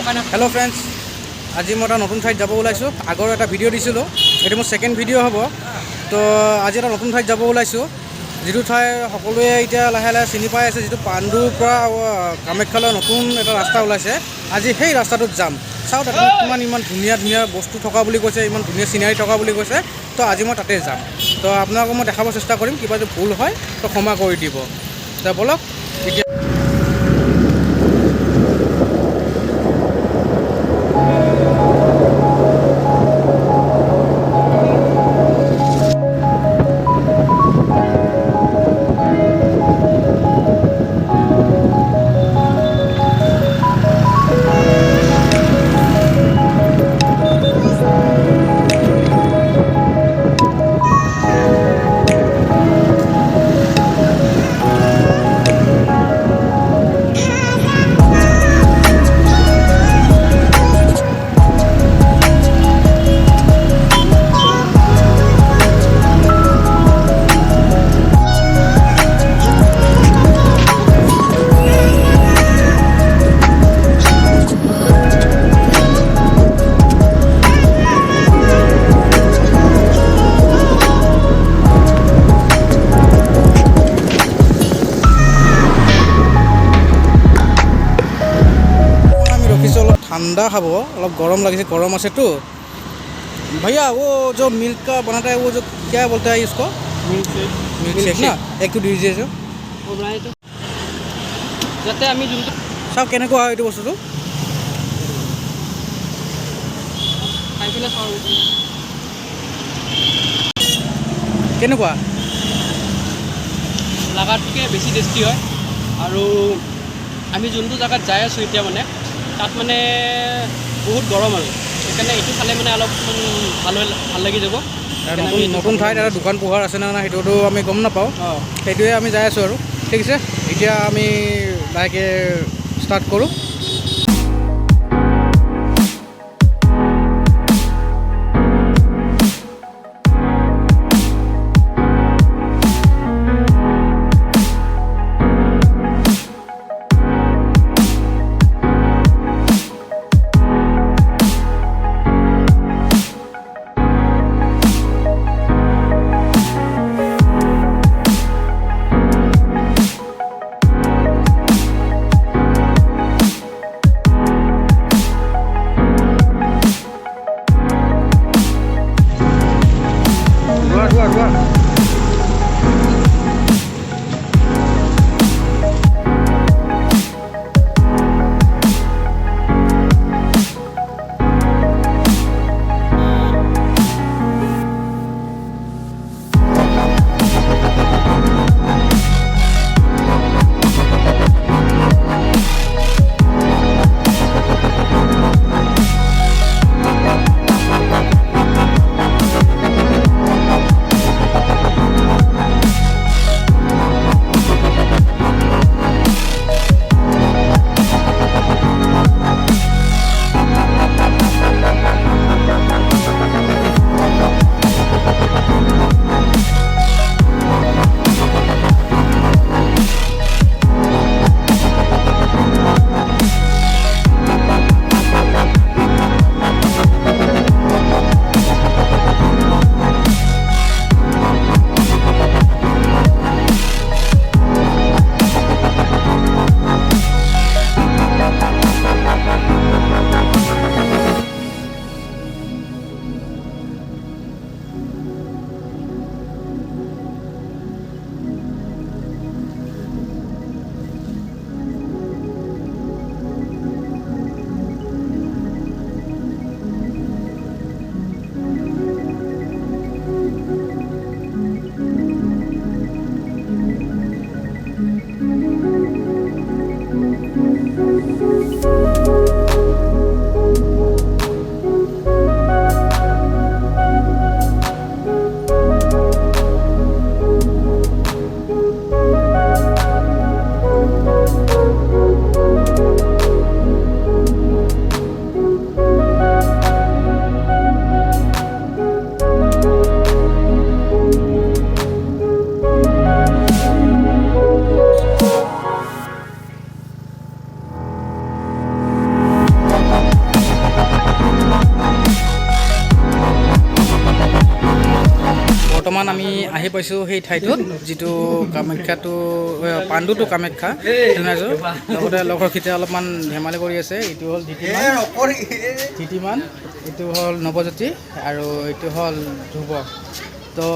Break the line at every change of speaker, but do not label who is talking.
Hello friends, আজি মই এটা নতুন ঠাইত যাব ওলাইছো। আগৰ এটা ভিডিও দিছিলো, এটো মোৰ সেকেন্ড ভিডিও হ'ব। তো আজি এটা নতুন ঠাইত যাব ওলাইছো, যেটো ঠাই সকলোৱে এতিয়া লাহে লাহে চিনি পাই আছে, যেটো পাণ্ডুৰ পৰা কামাখ্যালৈ নতুন এটা ৰাস্তা ওলাইছে। আজি সেই ৰাস্তাটোত যাম। চাও তাত ইমান ধুনীয়া ধুনীয়া বস্তু থকা বুলি কৈছে, ইমান ধুনীয়া সিনাৰি থকা বুলি কৈছে। তো আজি মই তাতে যাম। তো আপোনালোকক মই দেখাব চেষ্টা কৰিম, কিবা যদি ভুল হয় তো ক্ষমা কৰি দিব। তো বলক এতিয়া ठंडा खाब अलग गरम लगे, गरम आसे तो भैया वो जो मिल्क का बनाता है वो जो क्या बोलते हैं इसको? मिल्क शेक ना, एक तो दीजिए जो जाते आमी जुनतो सब केनेको হয় এটো বস্তুটো খাই পেলে চাও কেনেকুৱা লাগাতকে বেছি টেস্টি হয়। আৰু আমি যোনটো জায়গাত যাই আছো এতিয়া মানে তাত মানে বহুত গৰম আৰু সেইকাৰণে এইটো খালে মানে অলপ ভাল লাগি যাব। নতুন ঠাইত এটা দোকান পোহাৰ আছে না সেইটোতো আমি গম নাপাওঁ, সেইটোৱে আমি যাই আছোঁ আৰু ঠিক আছে। এতিয়া আমি লাহেকৈ ষ্টাৰ্ট কৰোঁ। বৰ্তমান আমি আহি পাইছোঁ সেই ঠাইটোত যিটো কামাখ্যাটো পাণ্ডু টু কামাখ্যা জনাইছোঁ লগতে লগৰ কেইটা অলপমান ধেমালি কৰি আছে এইটো হ'ল ধৃতিমান এইটো হ'ল নৱজ্যোতি আৰু এইটো হ'ল ধ্ৰুৱ তো